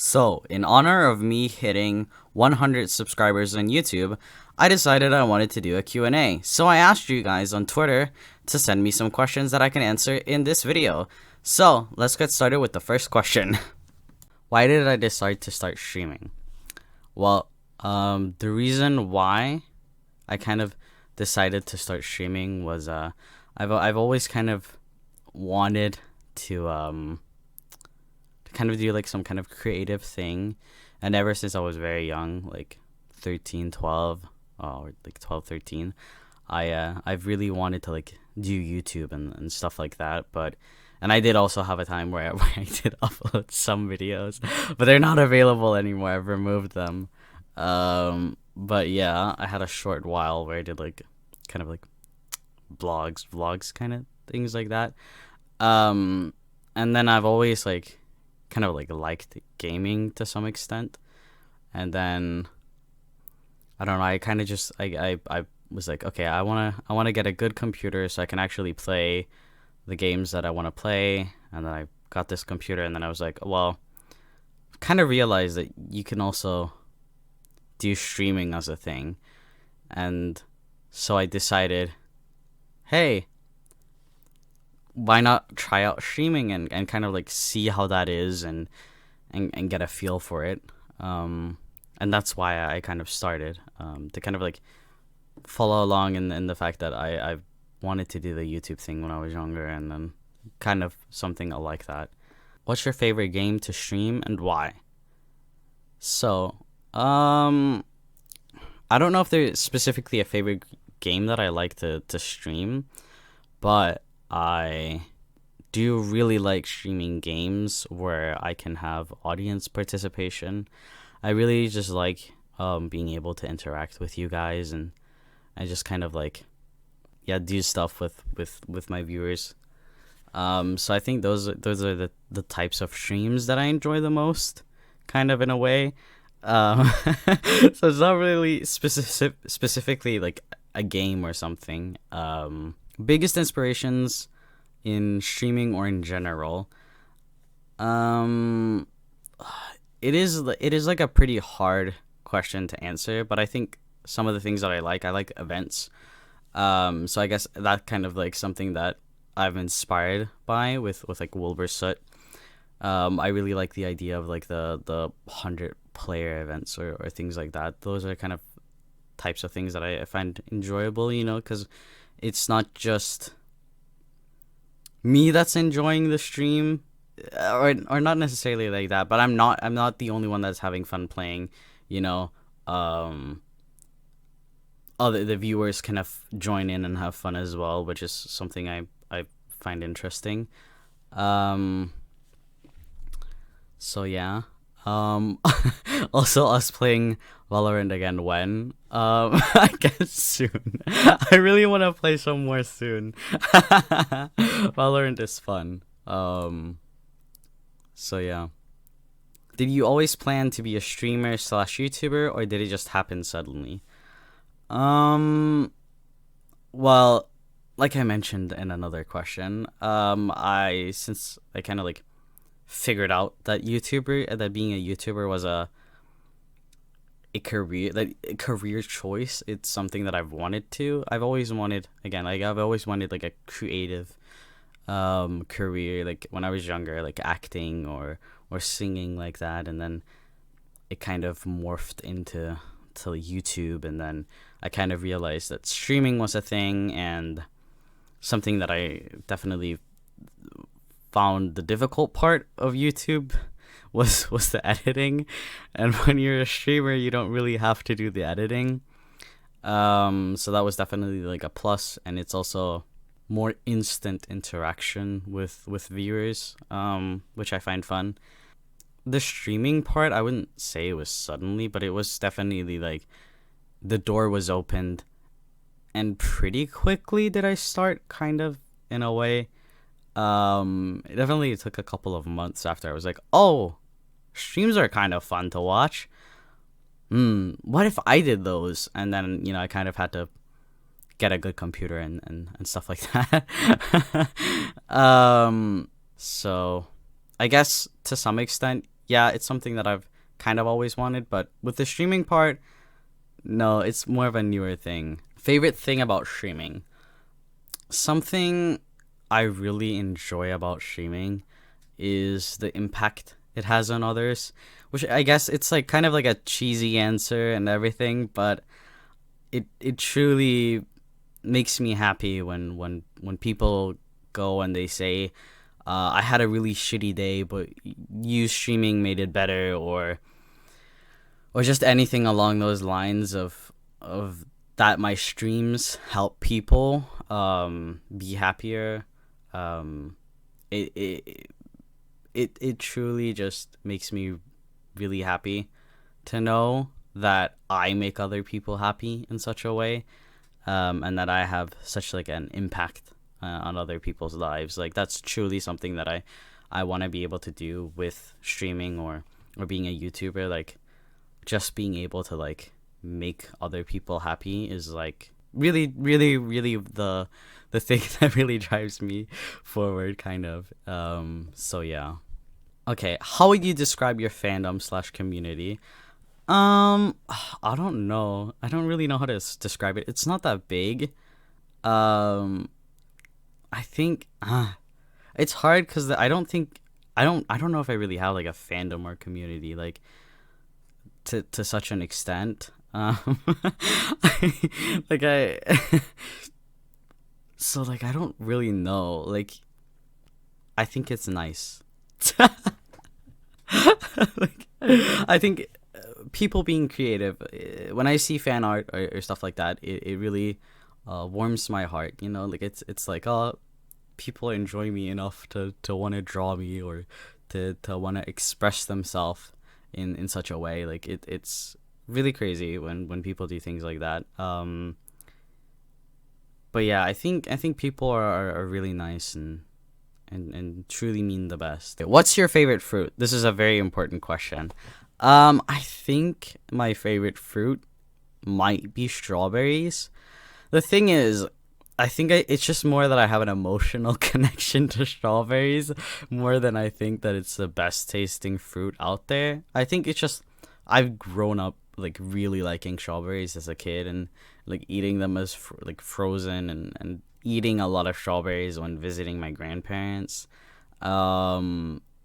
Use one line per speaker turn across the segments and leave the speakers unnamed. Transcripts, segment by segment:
So, in honor of me hitting 100 subscribers on YouTube, I decided I wanted to do a Q&A. So I asked you guys on Twitter to send me some questions that I can answer in this video. So, let's get started with the first question. Why did I decide to start streaming? Well, the reason why I kind of decided to start streaming was I've always kind of wanted to kind of do like some kind of creative thing, and ever since I was very young, like 13, 12, or like 12, 13, I've really wanted to like do YouTube and stuff like that. And I did also have a time where where I did upload some videos, but they're not available anymore. I've removed them. But yeah, I had a short while where I did like kind of like vlogs kind of things like that. And then I've always like kind of like liked gaming to some extent. And then I don't know, I kind of just I was like, okay, I want to get a good computer so I can actually play the games that I want to play. And then I got this computer, and then I was like, well, kind of realized that you can also do streaming as a thing. And so I decided, hey, why not try out streaming and kind of like see how that is and get a feel for it. And that's why I kind of started to kind of like follow along in the fact that I wanted to do the YouTube thing when I was younger, and then kind of something like that. What's your favorite game to stream and why? So, I don't know if there's specifically a favorite game that I like to stream, but I do really like streaming games where I can have audience participation. I really just like being able to interact with you guys and just kind of like do stuff with my viewers. So I think those are the types of streams that I enjoy the most, kind of in a way. So it's not really specifically like a game or something. Biggest inspirations in streaming or in general. It is like a pretty hard question to answer, but I think some of the things that I like events. So I guess that kind of like something that I've inspired by with like Wilbur Soot. I really like the idea of like the 100-player events or things like that. Those are kind of types of things that I find enjoyable, because it's not just me that's enjoying the stream, or not necessarily like that, but I'm not the only one that's having fun playing, other the viewers kind of join in and have fun as well, which is something I find interesting. So yeah. Also us playing Valorant again when I guess soon. I really want to play some more soon. Valorant is fun. So yeah. Did you always plan to be a streamer / YouTuber, or did it just happen suddenly? Well, like I mentioned in another question, since I kind of like figured out that being a YouTuber was a career choice. It's something that I've wanted to. I've always wanted like a creative career, like when I was younger, like acting or singing like that, and then it kind of morphed into YouTube, and then I kind of realized that streaming was a thing, and something that I definitely found the difficult part of YouTube was the editing. And when you're a streamer, you don't really have to do the editing. So that was definitely like a plus, and it's also more instant interaction with viewers, which I find fun. The streaming part, I wouldn't say it was suddenly, but it was definitely like the door was opened, and pretty quickly did I start, kind of, in a way. It definitely took a couple of months after I was like, oh, streams are kind of fun to watch. What if I did those? And then, I kind of had to get a good computer and stuff like that. So I guess to some extent, yeah, it's something that I've kind of always wanted, but with the streaming part, no, it's more of a newer thing. Favorite thing about streaming? Something I really enjoy about streaming is the impact it has on others, which I guess it's like kind of like a cheesy answer and everything, but it truly makes me happy when people go and they say, I had a really shitty day, but you streaming made it better, or just anything along those lines of that my streams help people be happier. It, it it truly just makes me really happy to know that I make other people happy in such a way, and that I have such like an impact on other people's lives. Like that's truly something that I want to be able to do with streaming or being a YouTuber. Like just being able to like make other people happy is like really really really the thing that really drives me forward, kind of. So yeah. Okay, how would you describe your fandom slash community? I don't know. I don't really know how to describe it. It's not that big. Um, I think it's hard because I don't think I don't know if I really have like a fandom or community like to such an extent. Like I so like I don't really know. Like I think it's nice. Like I think people being creative, when I see fan art or stuff like that, it really warms my heart, you know. Like it's like, oh, people enjoy me enough to want to draw me or to want to express themselves in such a way. Like it's really crazy when people do things like that. But yeah, I think people are really nice and truly mean the best. What's your favorite fruit? This is a very important question. I think my favorite fruit might be strawberries. The thing is, I think it's just more that I have an emotional connection to strawberries more than I think that it's the best tasting fruit out there. I think it's just I've grown up like really liking strawberries as a kid and like eating them as like frozen and eating a lot of strawberries when visiting my grandparents.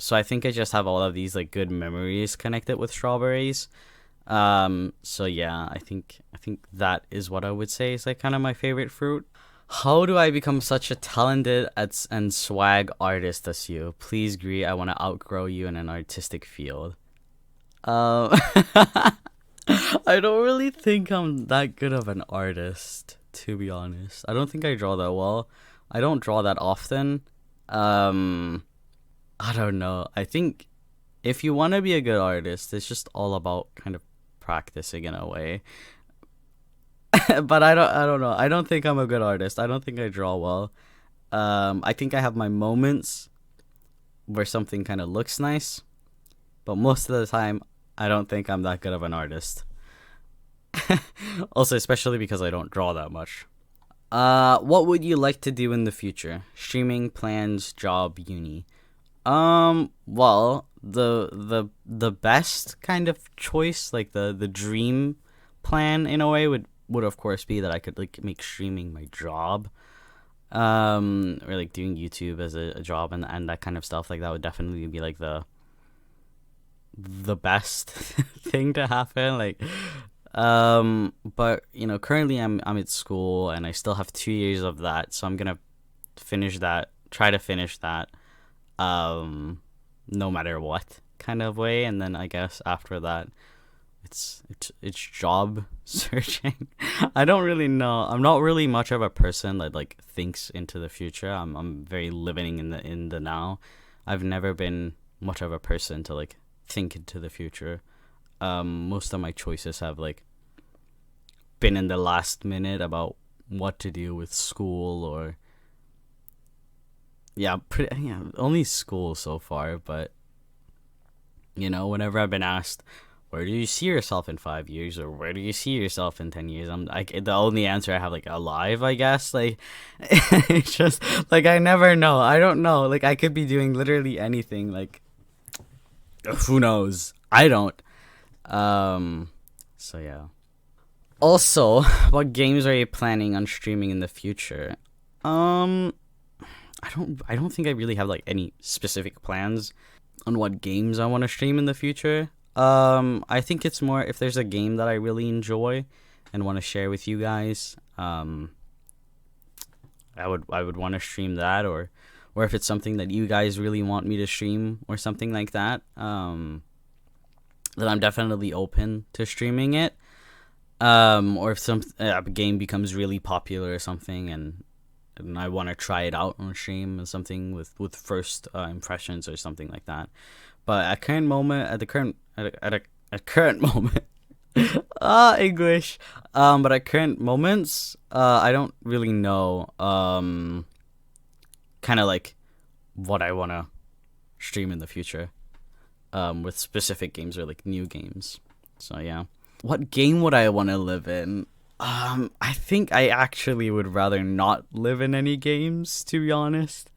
So I think I just have all of these like good memories connected with strawberries. So yeah, I think that is what I would say is like kind of my favorite fruit. How do I become such a talented and swag artist as you? Please agree, I want to outgrow you in an artistic field. Um, I don't really think I'm that good of an artist, to be honest. I don't think I draw that well. I don't draw that often. I don't know. I think if you want to be a good artist, it's just all about kind of practicing in a way. But I don't know. I don't think I'm a good artist. I don't think I draw well. I think I have my moments where something kind of looks nice, but most of the time I don't think I'm that good of an artist. Also, especially because I don't draw that much. What would you like to do in the future? Streaming, plans, job, uni. Well, the best kind of choice, like the dream plan in a way would of course be that I could like make streaming my job. Or like doing YouTube as a job and that kind of stuff. Like that would definitely be like the best thing to happen. Like but you know, currently I'm at school and I still have 2 years of that, so I'm gonna try to finish that no matter what kind of way, and then I guess after that it's job searching. I don't really know. I'm not really much of a person that like thinks into the future. I'm very living in the now. I've never been much of a person to like think into the future. Most of my choices have like been in the last minute about what to do with school or yeah, only school so far. But you know, whenever I've been asked, where do you see yourself in 5 years, or where do you see yourself in 10 years? I'm like, the only answer I have like alive, I guess. Like, it's just like I never know. I don't know. Like, I could be doing literally anything. Like, Who knows? I don't. Um, so yeah. Also, what games are you planning on streaming in the future? Um, I don't think I really have like any specific plans on what games I want to stream in the future. I think it's more if there's a game that I really enjoy and want to share with you guys. I would want to stream that, or if it's something that you guys really want me to stream or something like that. Then I'm definitely open to streaming it. Or if some a game becomes really popular or something, and I want to try it out on stream or something with first impressions or something like that. But at current moment, English. But at current moments, I don't really know. Kind of like what I want to stream in the future. With specific games or like new games. So yeah. What game would I want to live in? I think I actually would rather not live in any games, to be honest.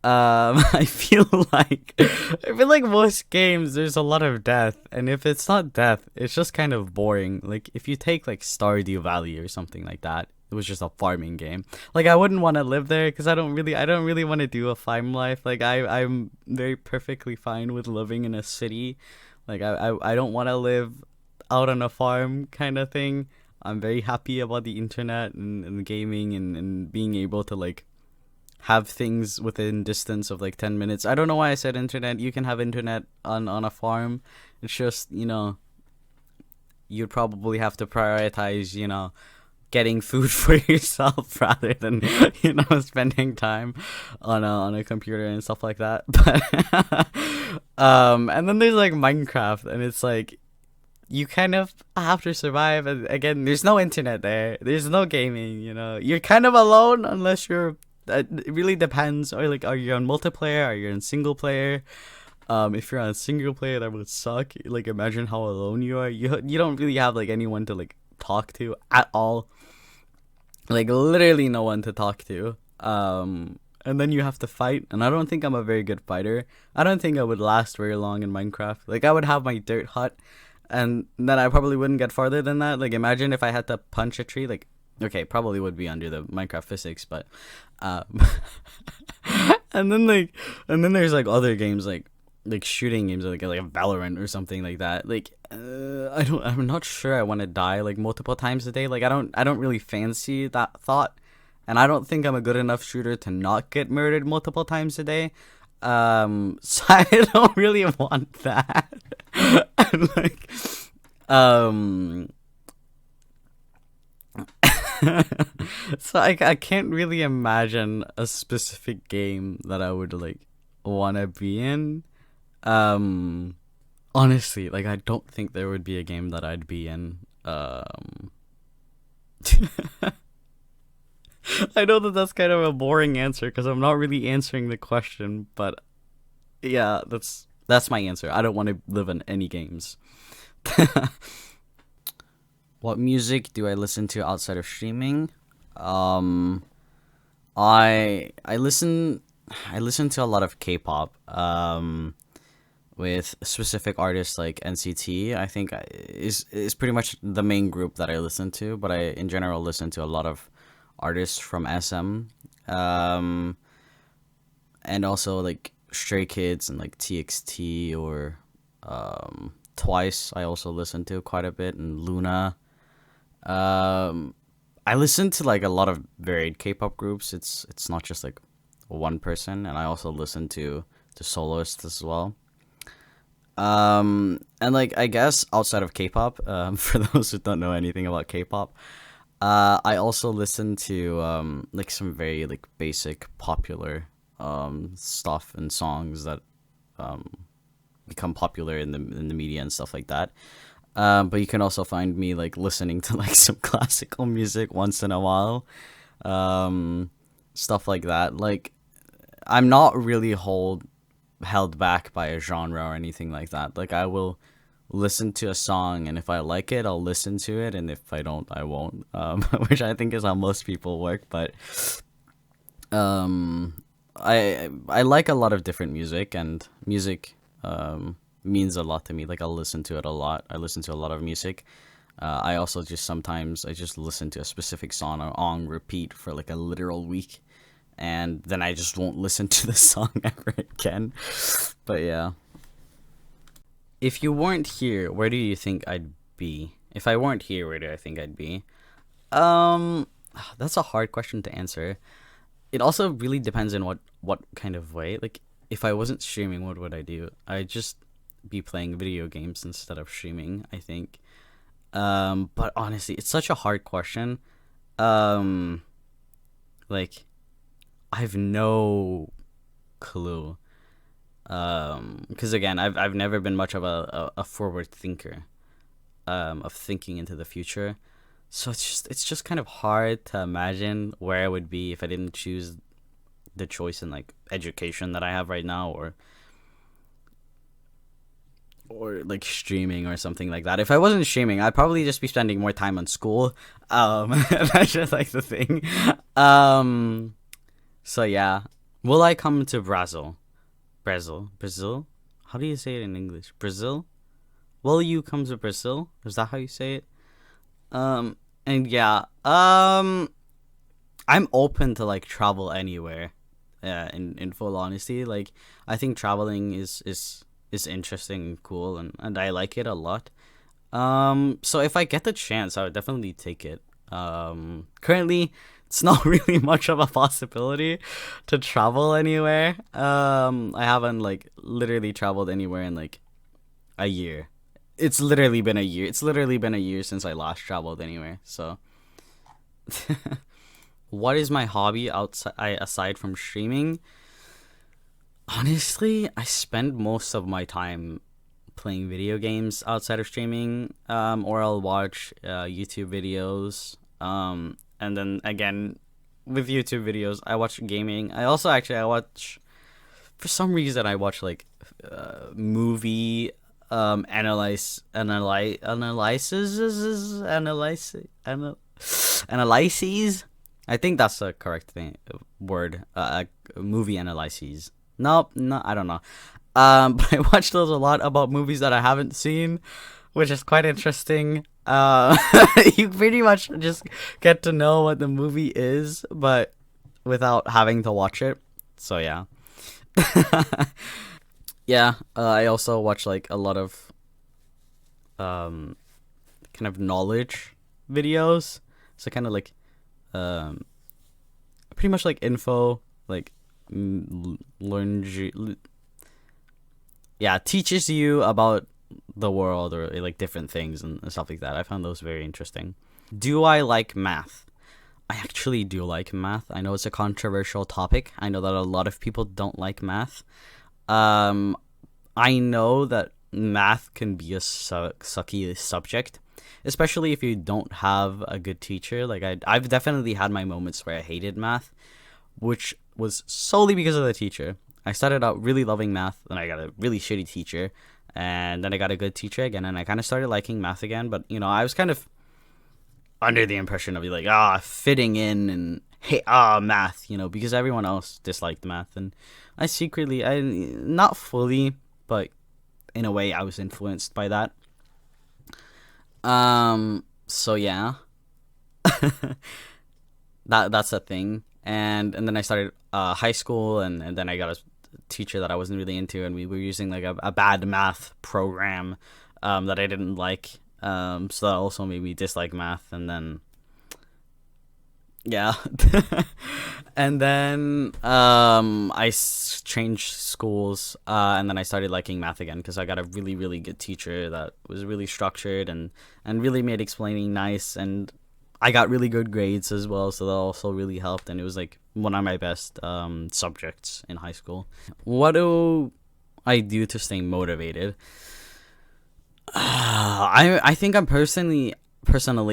I feel like most games there's a lot of death, and if it's not death, it's just kind of boring. Like if you take like Stardew Valley or something like that, it was just a farming game. Like I wouldn't want to live there because I don't really want to do a farm life. Like I'm very perfectly fine with living in a city. Like I don't want to live out on a farm kind of thing. I'm very happy about the internet and gaming and being able to like have things within distance of like 10 minutes. I don't know why I said internet. You can have internet on a farm. It's just, you'd probably have to prioritize, getting food for yourself rather than, spending time on a computer and stuff like that. But and then there's like Minecraft, and it's like you kind of have to survive. And again, there's no internet there. There's no gaming. You're kind of alone unless you're. It really depends. Or like, are you on multiplayer? Are you on single player? If you're on single player, that would suck. Like, imagine how alone you are. You don't really have like anyone to like talk to at all. Like literally no one to talk to. And then you have to fight. And I don't think I'm a very good fighter. I don't think I would last very long in Minecraft. Like I would have my dirt hut, and then I probably wouldn't get farther than that. Like imagine if I had to punch a tree. Like okay, probably would be under the Minecraft physics, but and then there's like other games like shooting games like a Valorant or something like that. Like I'm not sure I want to die like multiple times a day. Like I don't really fancy that thought, and I don't think I'm a good enough shooter to not get murdered multiple times a day. So I don't really want that. And like so I can't really imagine a specific game that I would like want to be in. Honestly, like I don't think there would be a game that I'd be in. I know that that's kind of a boring answer because I'm not really answering the question, but yeah, that's my answer. I don't want to live in any games. What music do I listen to outside of streaming? I listen to a lot of K-pop. With specific artists like NCT, I think is pretty much the main group that I listen to. But I in general listen to a lot of artists from SM, and also like Stray Kids and like TXT or Twice. I also listen to quite a bit, and Luna. I listen to like a lot of varied K-pop groups. It's not just like one person, and I also listen to soloists as well. And like I guess outside of K-pop, for those who don't know anything about K-pop, I also listen to like some very like basic popular stuff and songs that become popular in the media and stuff like that. But you can also find me like listening to like some classical music once in a while, stuff like that. Like I'm not really held back by a genre or anything like that. Like I will listen to a song, and if I like it, I'll listen to it, and if I don't, I won't. Which I think is how most people work. But I like a lot of different music, and music means a lot to me. Like, I'll listen to it a lot. I listen to a lot of music. I also just sometimes I just listen to a specific song on repeat for like a literal week, and then I just won't listen to the song ever again. But yeah. If you weren't here, where do you think I'd be? If I weren't here, where do I think I'd be? Um, that's a hard question to answer. It also really depends on what kind of way. Like, if I wasn't streaming, what would I do? I'd just be playing video games instead of streaming, I think. But honestly, it's such a hard question. Um, like, I have no clue. Because again, I've never been much of a forward thinker. Of thinking into the future. So it's just kind of hard to imagine where I would be if I didn't choose the choice in like education that I have right now, or like streaming or something like that. If I wasn't streaming, I'd probably just be spending more time on school. That's just like the thing. So yeah, will I come to Brazil? Brazil? How do you say it in English? Brazil? Will you come to Brazil? Is that how you say it? And yeah, I'm open to like travel anywhere. In full honesty, like I think traveling is interesting and cool, and I like it a lot. So if I get the chance, I would definitely take it. Currently, it's not really much of a possibility to travel anywhere. I haven't like literally traveled anywhere in like a year. It's literally been a year. It's literally been a year since I last traveled anywhere. So, what is my hobby outside aside from streaming? Honestly, I spend most of my time playing video games outside of streaming. Or I'll watch YouTube videos. And then again, with YouTube videos, I watch gaming. I watch, for some reason I watch like movie analyses. I think that's the correct word. Movie analyses. Nope, no, I don't know. But I watch those a lot about movies that I haven't seen, which is quite interesting. You pretty much just get to know what the movie is, but without having to watch it. So yeah. Yeah, I also watch like a lot of kind of knowledge videos. So kind of like pretty much like info, like teaches you about the world or like different things and stuff like that. I found those very interesting. Do I like math? I actually do like math. I know it's a controversial topic. I know that a lot of people don't like math. I know that math can be a sucky subject, especially if you don't have a good teacher. Like I've definitely had my moments where I hated math, which was solely because of the teacher. I started out really loving math, then I got a really shitty teacher, and then I got a good teacher again, and I kind of started liking math again. But I was kind of under the impression of like fitting in and hey math, because everyone else disliked math, and I not fully, but in a way I was influenced by that. So yeah. That's a thing. And then I started high school, and then I got a teacher that I wasn't really into, and we were using like a bad math program that I didn't like. So that also made me dislike math, and then yeah. And then changed schools, and then I started liking math again because I got a really, really good teacher that was really structured and really made explaining nice, and I got really good grades as well, so that also really helped, and it was like one of my best subjects in high school. What do I do to stay motivated? I think I'm personally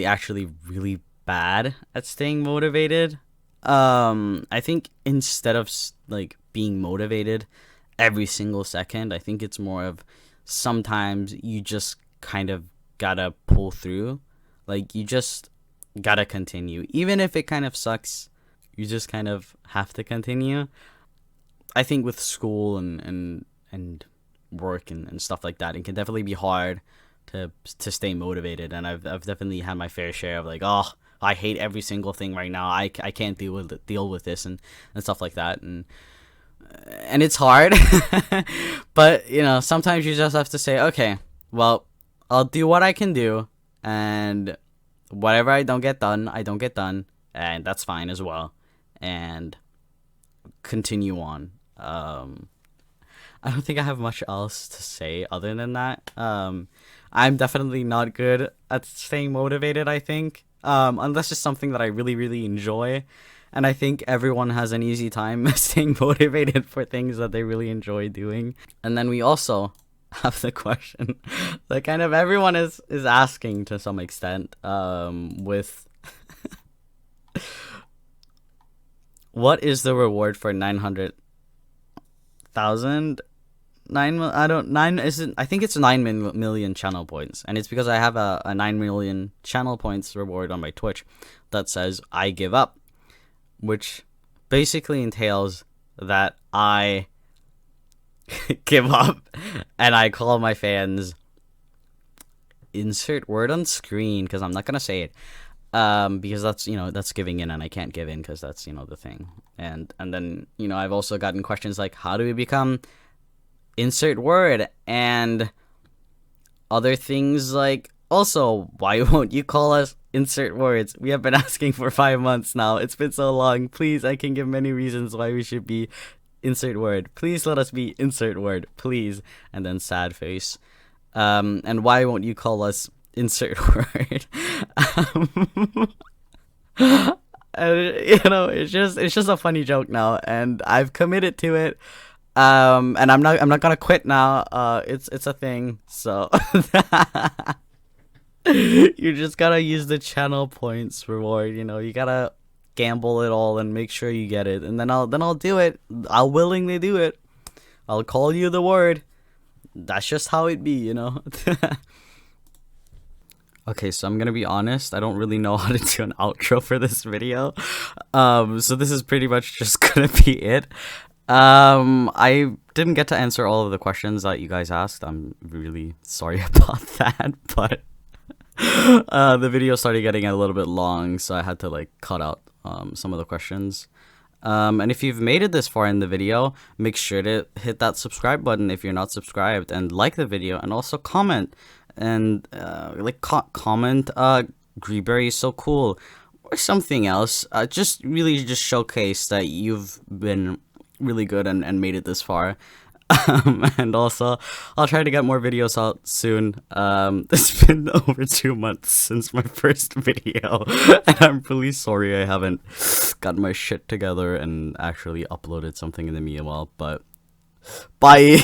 actually really bad at staying motivated. I think instead of like being motivated every single second, I think it's more of sometimes you just kind of gotta pull through. Like you just gotta continue, even if it kind of sucks. You just kind of have to continue. I think with school and work and stuff like that. It can definitely be hard to stay motivated, and I've definitely had my fair share of like, oh, I hate every single thing right now. I can't deal with this and stuff like that, and it's hard. But you know, sometimes you just have to say, okay, well, I'll do what I can do, and whatever I don't get done, I don't get done, and that's fine as well, and continue on. I don't think I have much else to say other than that. I'm definitely not good at staying motivated, I think, unless it's something that I really, really enjoy. And I think everyone has an easy time staying motivated for things that they really enjoy doing. And then we also have the question that kind of everyone is asking to some extent, with what is the reward for 900,000? I think it's 9 million channel points, and it's because I have a 9 million channel points reward on my Twitch that says I give up, which basically entails that I give up and I call my fans, insert word on screen because I'm not gonna say it, because that's, you know, that's giving in, and I can't give in because that's, you know, the thing. And then, you know, I've also gotten questions like, how do we become insert word, and other things like, also, why won't you call us insert words? We have been asking for 5 months now. It's been so long. Please, I can give many reasons why we should be insert word. Please let us be insert word, please. And then sad face. And why won't you call us insert word? And, you know, it's just a funny joke now, and I've committed to it. And I'm not gonna quit now. It's a thing. So you just gotta use the channel points reward. You know, you gotta gamble it all and make sure you get it, and then I'll do it. I'll willingly do it. I'll call you the word. That's just how it be, you know. Okay, so I'm gonna be honest, I don't really know how to do an outro for this video. So this is pretty much just gonna be it. I didn't get to answer all of the questions that you guys asked. I'm really sorry about that, but the video started getting a little bit long, so I had to like cut out some of the questions. And if you've made it this far in the video, make sure to hit that subscribe button if you're not subscribed, and like the video, and also comment, and comment Greeberry is so cool, or something else. Just really just showcase that you've been really good and made it this far. And also, I'll try to get more videos out soon. It's been over 2 months since my first video, and I'm really sorry I haven't got my shit together and actually uploaded something in the meanwhile, but bye.